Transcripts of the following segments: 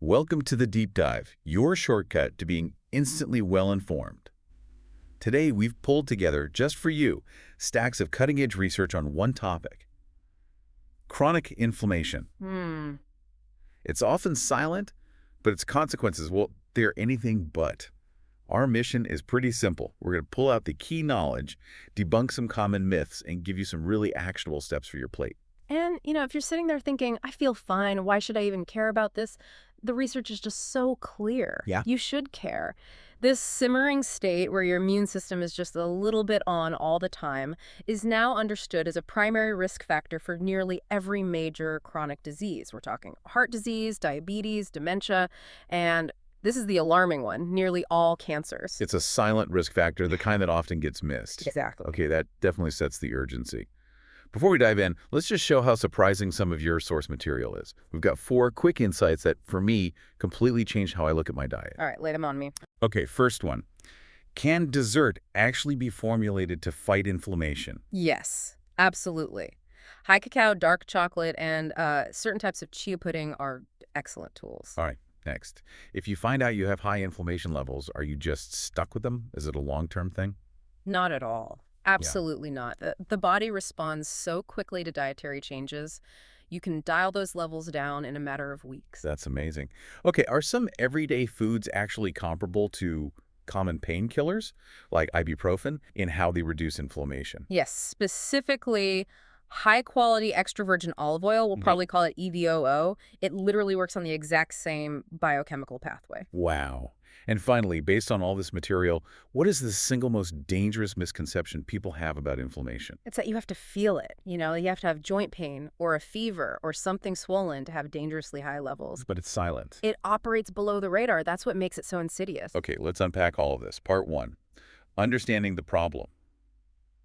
Welcome to the Deep Dive, your shortcut to being instantly well-informed. Today, we've pulled together, just for you, stacks of cutting-edge research on one topic: chronic inflammation. It's often silent, but its consequences, well, they're anything but. Our mission is pretty simple. We're going to pull out the key knowledge, debunk some common myths, and give you some really actionable steps for your plate. And, if you're sitting there thinking, I feel fine, why should I even care about this? The research is just so clear. Yeah. You should care. This simmering state where your immune system is just a little bit on all the time is now understood as a primary risk factor for nearly every major chronic disease. We're talking heart disease, diabetes, dementia, and this is the alarming one, nearly all cancers. It's a silent risk factor, the kind that often gets missed. Exactly. Okay, that definitely sets the urgency. Before we dive in, let's just show how surprising some of your source material is. We've got 4 quick insights that, for me, completely changed how I look at my diet. All right, lay them on me. Okay, first one. Can dessert actually be formulated to fight inflammation? Yes, absolutely. High cacao, dark chocolate, and certain types of chia pudding are excellent tools. All right, next. If you find out you have high inflammation levels, are you just stuck with them? Is it a long-term thing? Not at all. Absolutely not. The body responds so quickly to dietary changes. You can dial those levels down in a matter of weeks. That's amazing. Okay, are some everyday foods actually comparable to common painkillers, like ibuprofen, in how they reduce inflammation? Yes, specifically high-quality extra virgin olive oil, we'll probably call it EVOO. It literally works on the exact same biochemical pathway. Wow. And finally, based on all this material, what is the single most dangerous misconception people have about inflammation? It's that you have to feel it. You have to have joint pain or a fever or something swollen to have dangerously high levels. But it's silent. It operates below the radar. That's what makes it so insidious. Okay, let's unpack all of this. Part 1, understanding the problem,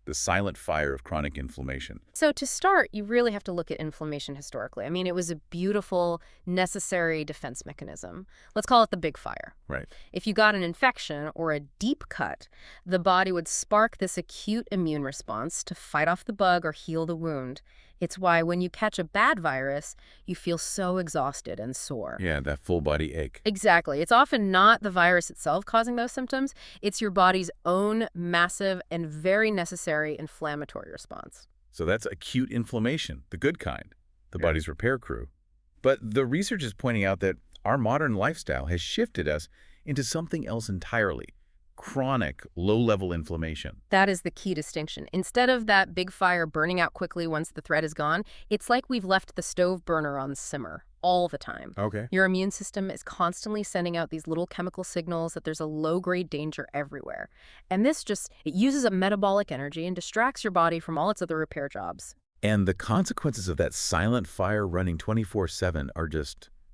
the silent fire of chronic inflammation. So to start, you really have to look at inflammation historically. I mean, it was a beautiful, necessary defense mechanism. Let's call it the big fire. Right. If you got an infection or a deep cut, the body would spark this acute immune response to fight off the bug or heal the wound. It's why when you catch a bad virus, you feel so exhausted and sore. Yeah, that full body ache. Exactly. It's often not the virus itself causing those symptoms. It's your body's own massive and very necessary inflammatory response. So that's acute inflammation, the good kind, the body's repair crew. But the research is pointing out that our modern lifestyle has shifted us into something else entirely: chronic, low-level inflammation. That is the key distinction. Instead of that big fire burning out quickly once the threat is gone, it's like we've left the stove burner on simmer all the time. Okay. Your immune system is constantly sending out these little chemical signals that there's a low-grade danger everywhere. And it uses up metabolic energy and distracts your body from all its other repair jobs. And the consequences of that silent fire running 24/7 are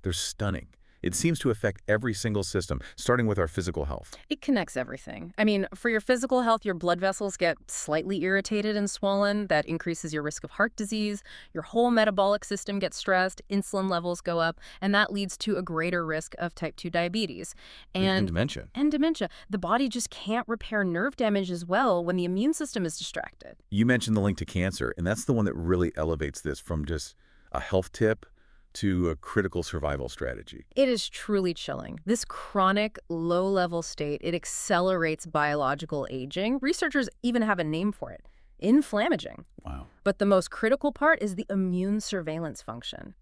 they're stunning. It seems to affect every single system, starting with our physical health. It connects everything. I mean, for your physical health, your blood vessels get slightly irritated and swollen. That increases your risk of heart disease. Your whole metabolic system gets stressed. Insulin levels go up, and that leads to a greater risk of type 2 diabetes. And dementia. And dementia. The body just can't repair nerve damage as well when the immune system is distracted. You mentioned the link to cancer, and that's the one that really elevates this from just a health tip to a critical survival strategy. It is truly chilling. This chronic, low-level state, it accelerates biological aging. Researchers even have a name for it: inflammaging. Wow. But the most critical part is the immune surveillance function.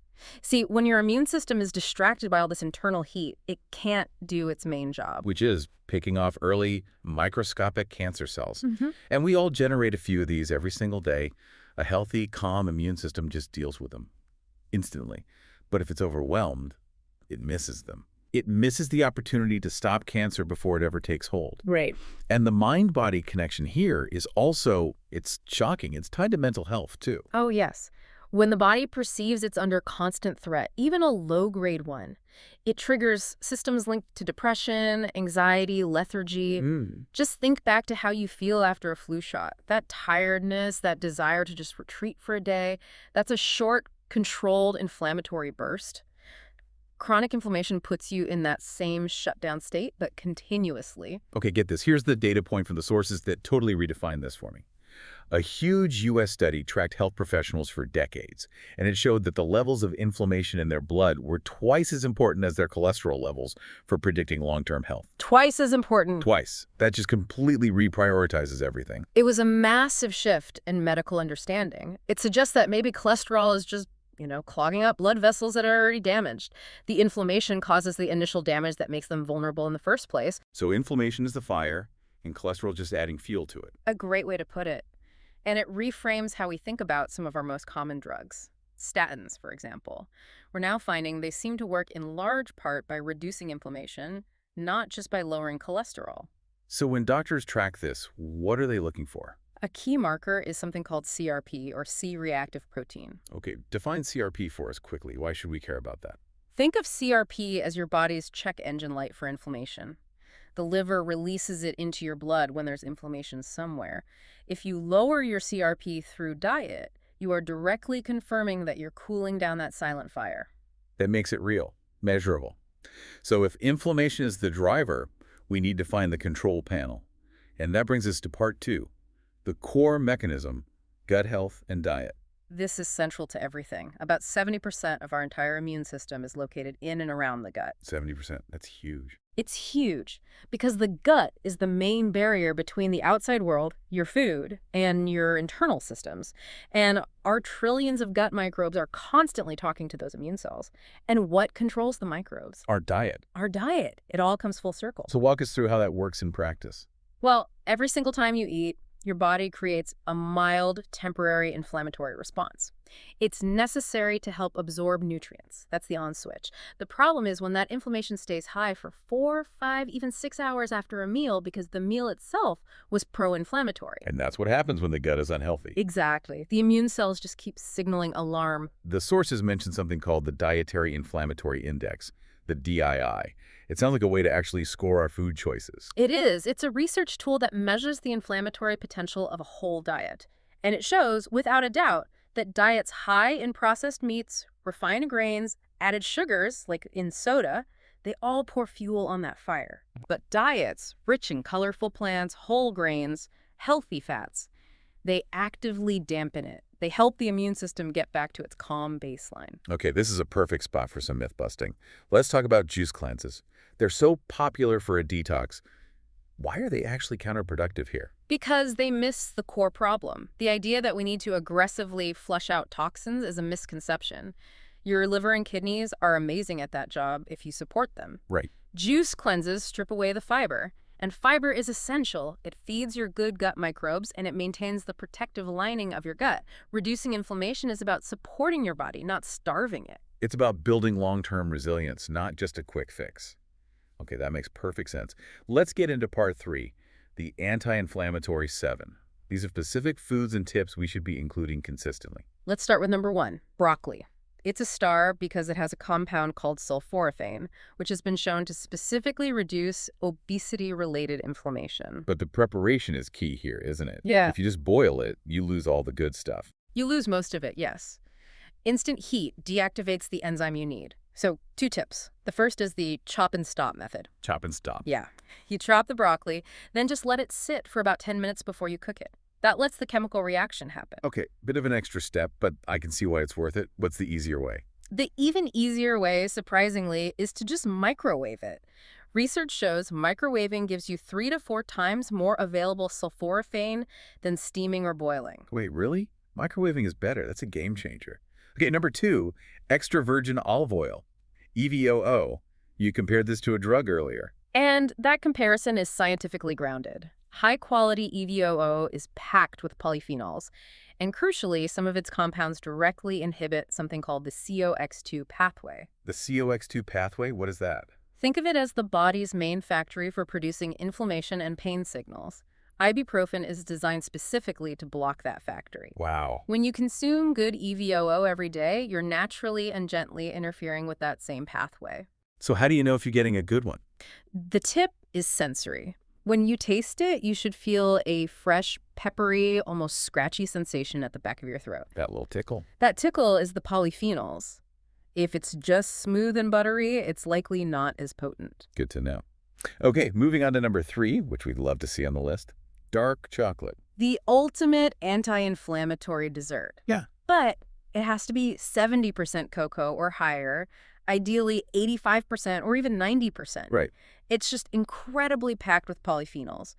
See, when your immune system is distracted by all this internal heat, it can't do its main job. Which is picking off early, microscopic cancer cells. And we all generate a few of these every single day. A healthy, calm immune system just deals with them instantly. But if it's overwhelmed, it misses them. It misses the opportunity to stop cancer before it ever takes hold. Right. And the mind-body connection here is also, it's shocking. It's tied to mental health, too. Oh, yes. When the body perceives it's under constant threat, even a low-grade one, it triggers systems linked to depression, anxiety, lethargy. Just think back to how you feel after a flu shot. That tiredness, that desire to just retreat for a day, that's a short, controlled inflammatory burst. Chronic inflammation puts you in that same shutdown state, but continuously. Okay, get this. Here's the data point from the sources that totally redefine this for me. A huge U.S. study tracked health professionals for decades, and it showed that the levels of inflammation in their blood were twice as important as their cholesterol levels for predicting long-term health. Twice as important. Twice. That just completely reprioritizes everything. It was a massive shift in medical understanding. It suggests that maybe cholesterol is just, clogging up blood vessels that are already damaged. The inflammation causes the initial damage that makes them vulnerable in the first place. So inflammation is the fire, and cholesterol just adding fuel to it. A great way to put it. And it reframes how we think about some of our most common drugs. Statins, for example. We're now finding they seem to work in large part by reducing inflammation, not just by lowering cholesterol. So when doctors track this, what are they looking for? A key marker is something called CRP, or C-reactive protein. Okay, define CRP for us quickly. Why should we care about that? Think of CRP as your body's check engine light for inflammation. The liver releases it into your blood when there's inflammation somewhere. If you lower your CRP through diet, you are directly confirming that you're cooling down that silent fire. That makes it real, measurable. So if inflammation is the driver, we need to find the control panel. And that brings us to part 2, the core mechanism, gut health and diet. This is central to everything. About 70% of our entire immune system is located in and around the gut. 70%, that's huge. It's huge because the gut is the main barrier between the outside world, your food, and your internal systems. And our trillions of gut microbes are constantly talking to those immune cells. And what controls the microbes? Our diet. Our diet. It all comes full circle. So walk us through how that works in practice. Well, every single time you eat, your body creates a mild, temporary inflammatory response. It's necessary to help absorb nutrients. That's the on switch. The problem is when that inflammation stays high for 4, 5, even 6 hours after a meal because the meal itself was pro-inflammatory. And that's what happens when the gut is unhealthy. Exactly. The immune cells just keep signaling alarm. The sources mention something called the Dietary Inflammatory Index, the DII. It sounds like a way to actually score our food choices. It is. It's a research tool that measures the inflammatory potential of a whole diet. And it shows, without a doubt, that diets high in processed meats, refined grains, added sugars, like in soda, they all pour fuel on that fire. But diets rich in colorful plants, whole grains, healthy fats, they actively dampen it. They help the immune system get back to its calm baseline. Okay, this is a perfect spot for some myth busting. Let's talk about juice cleanses. They're so popular for a detox. Why are they actually counterproductive here? Because they miss the core problem. The idea that we need to aggressively flush out toxins is a misconception. Your liver and kidneys are amazing at that job if you support them. Right. Juice cleanses strip away the fiber. And fiber is essential. It feeds your good gut microbes and it maintains the protective lining of your gut. Reducing inflammation is about supporting your body, not starving it. It's about building long-term resilience, not just a quick fix. Okay, that makes perfect sense. Let's get into part 3, the anti-inflammatory 7. These are specific foods and tips we should be including consistently. Let's start with number 1, broccoli. It's a star because it has a compound called sulforaphane, which has been shown to specifically reduce obesity-related inflammation. But the preparation is key here, isn't it? Yeah. If you just boil it, you lose all the good stuff. You lose most of it, yes. Instant heat deactivates the enzyme you need. So 2 tips. The first is the chop and stop method. Chop and stop. Yeah. You chop the broccoli, then just let it sit for about 10 minutes before you cook it. That lets the chemical reaction happen. Okay, bit of an extra step, but I can see why it's worth it. What's the easier way? The even easier way, surprisingly, is to just microwave it. Research shows microwaving gives you 3 to 4 times more available sulforaphane than steaming or boiling. Wait, really? Microwaving is better. That's a game changer. Okay, number 2, extra virgin olive oil, EVOO. You compared this to a drug earlier. And that comparison is scientifically grounded. High-quality EVOO is packed with polyphenols, and crucially, some of its compounds directly inhibit something called the COX-2 pathway. The COX-2 pathway? What is that? Think of it as the body's main factory for producing inflammation and pain signals. Ibuprofen is designed specifically to block that factory. Wow. When you consume good EVOO every day, you're naturally and gently interfering with that same pathway. So how do you know if you're getting a good one? The tip is sensory. When you taste it, you should feel a fresh, peppery, almost scratchy sensation at the back of your throat. That little tickle. That tickle is the polyphenols. If it's just smooth and buttery, it's likely not as potent. Good to know. Okay, moving on to number 3, which we'd love to see on the list. dark chocolate. The ultimate anti-inflammatory dessert. Yeah. But it has to be 70% cocoa or higher, ideally 85% or even 90%. Right. It's just incredibly packed with polyphenols.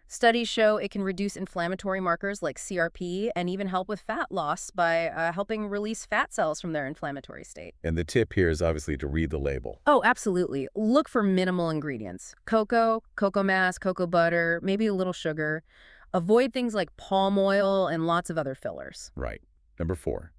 Studies show it can reduce inflammatory markers like CRP and even help with fat loss by helping release fat cells from their inflammatory state. And the tip here is obviously to read the label. Oh, absolutely. Look for minimal ingredients. Cocoa, cocoa mass, cocoa butter, maybe a little sugar. Avoid things like palm oil and lots of other fillers. Right. Number 4,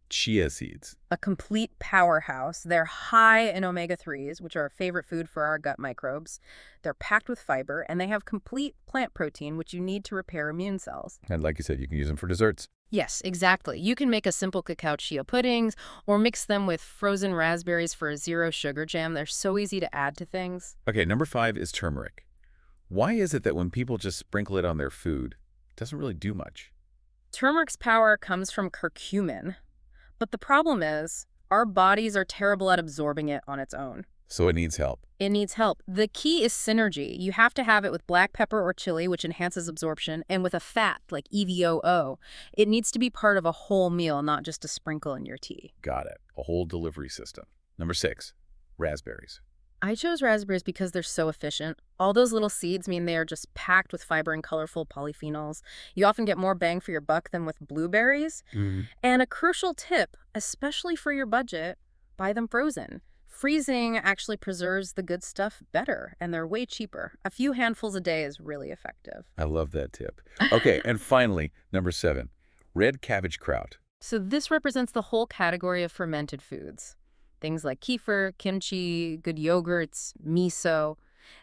chia seeds. A complete powerhouse. They're high in omega-3s, which are a favorite food for our gut microbes. They're packed with fiber, and they have complete plant protein, which you need to repair immune cells. And like you said, you can use them for desserts. Yes, exactly. You can make a simple cacao chia puddings or mix them with frozen raspberries for a zero sugar jam. They're so easy to add to things. Okay, number 5 is turmeric. Why is it that when people just sprinkle it on their food, it doesn't really do much? Turmeric's power comes from curcumin, but the problem is our bodies are terrible at absorbing it on its own. So it needs help. It needs help. The key is synergy. You have to have it with black pepper or chili, which enhances absorption, and with a fat like EVOO. It needs to be part of a whole meal, not just a sprinkle in your tea. Got it. A whole delivery system. Number 6, raspberries. I chose raspberries because they're so efficient. All those little seeds mean they are just packed with fiber and colorful polyphenols. You often get more bang for your buck than with blueberries. And a crucial tip, especially for your budget, buy them frozen. Freezing actually preserves the good stuff better, and they're way cheaper. A few handfuls a day is really effective. I love that tip. Okay, and finally, number 7, red cabbage kraut. So this represents the whole category of fermented foods. Things like kefir, kimchi, good yogurts, miso.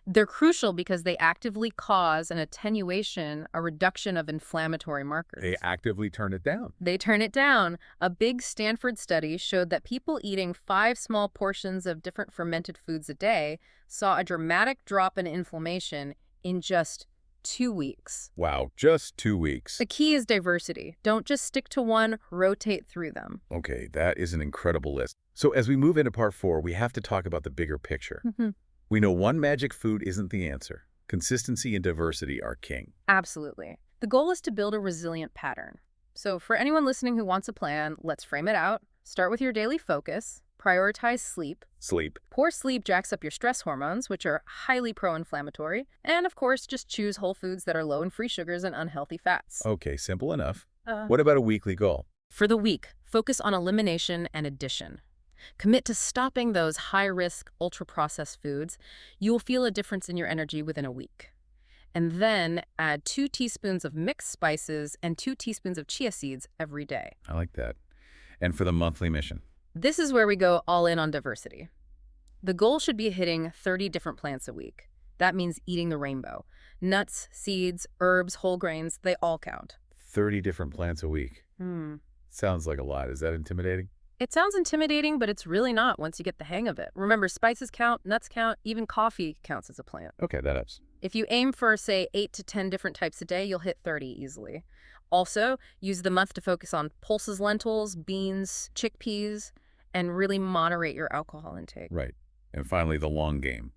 They're crucial because they actively cause an attenuation, a reduction of inflammatory markers. They actively turn it down. They turn it down. A big Stanford study showed that people eating 5 small portions of different fermented foods a day saw a dramatic drop in inflammation in just 2 weeks. Wow, just 2 weeks. The key is diversity. Don't just stick to one, rotate through them. Okay, that is an incredible list. So as we move into part 4, we have to talk about the bigger picture. We know one magic food isn't the answer. Consistency and diversity are king. Absolutely. The goal is to build a resilient pattern. So for anyone listening who wants a plan, let's frame it out. Start with your daily focus. Prioritize sleep. Sleep. Poor sleep jacks up your stress hormones, which are highly pro-inflammatory. And of course, just choose whole foods that are low in free sugars and unhealthy fats. Okay, simple enough. What about a weekly goal? For the week, focus on elimination and addition. Commit to stopping those high-risk, ultra-processed foods. You will feel a difference in your energy within a week. And then add 2 teaspoons of mixed spices and 2 teaspoons of chia seeds every day. I like that. And for the monthly mission? This is where we go all in on diversity. The goal should be hitting 30 different plants a week. That means eating the rainbow. Nuts, seeds, herbs, whole grains, they all count. 30 different plants a week. Sounds like a lot. Is that intimidating? It sounds intimidating, but it's really not once you get the hang of it. Remember, spices count, nuts count, even coffee counts as a plant. Okay, that helps. If you aim for, say, 8 to 10 different types a day, you'll hit 30 easily. Also, use the month to focus on pulses, lentils, beans, chickpeas, and really moderate your alcohol intake. Right. And finally, the long game.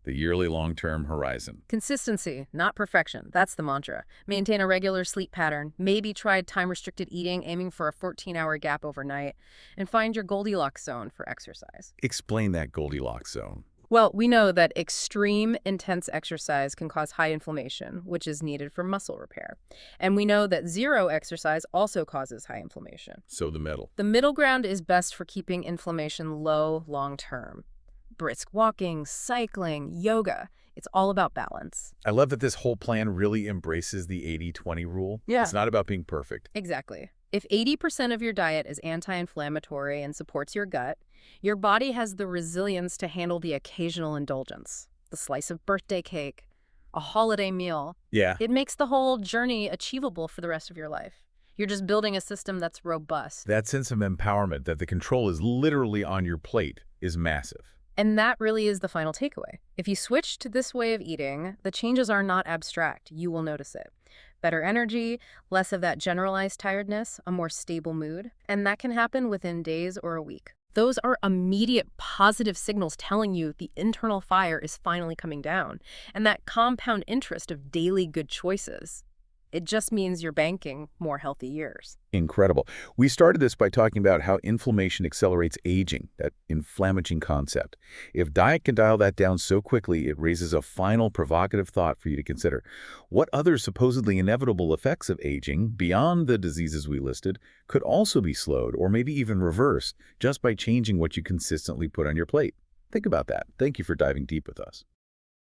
The yearly long-term horizon. Consistency, not perfection. That's the mantra. Maintain a regular sleep pattern. Maybe try time-restricted eating, aiming for a 14-hour gap overnight. And find your Goldilocks zone for exercise. Explain that Goldilocks zone. Well, we know that extreme, intense exercise can cause high inflammation, which is needed for muscle repair. And we know that zero exercise also causes high inflammation. So the middle. The middle ground is best for keeping inflammation low long-term. Brisk walking, cycling, yoga. It's all about balance. I love that this whole plan really embraces the 80-20 rule. Yeah. It's not about being perfect. Exactly. If 80% of your diet is anti-inflammatory and supports your gut, your body has the resilience to handle the occasional indulgence. The slice of birthday cake, a holiday meal. Yeah. It makes the whole journey achievable for the rest of your life. You're just building a system that's robust. That sense of empowerment that the control is literally on your plate is massive. And that really is the final takeaway. If you switch to this way of eating, the changes are not abstract. You will notice it. Better energy, less of that generalized tiredness, a more stable mood. And that can happen within days or a week. Those are immediate positive signals telling you the internal fire is finally coming down. And that compound interest of daily good choices, It just means you're banking more healthy years. Incredible. We started this by talking about how inflammation accelerates aging, that inflammaging concept. If diet can dial that down so quickly, it raises a final provocative thought for you to consider. What other supposedly inevitable effects of aging, beyond the diseases we listed, could also be slowed or maybe even reversed just by changing what you consistently put on your plate? Think about that. Thank you for diving deep with us.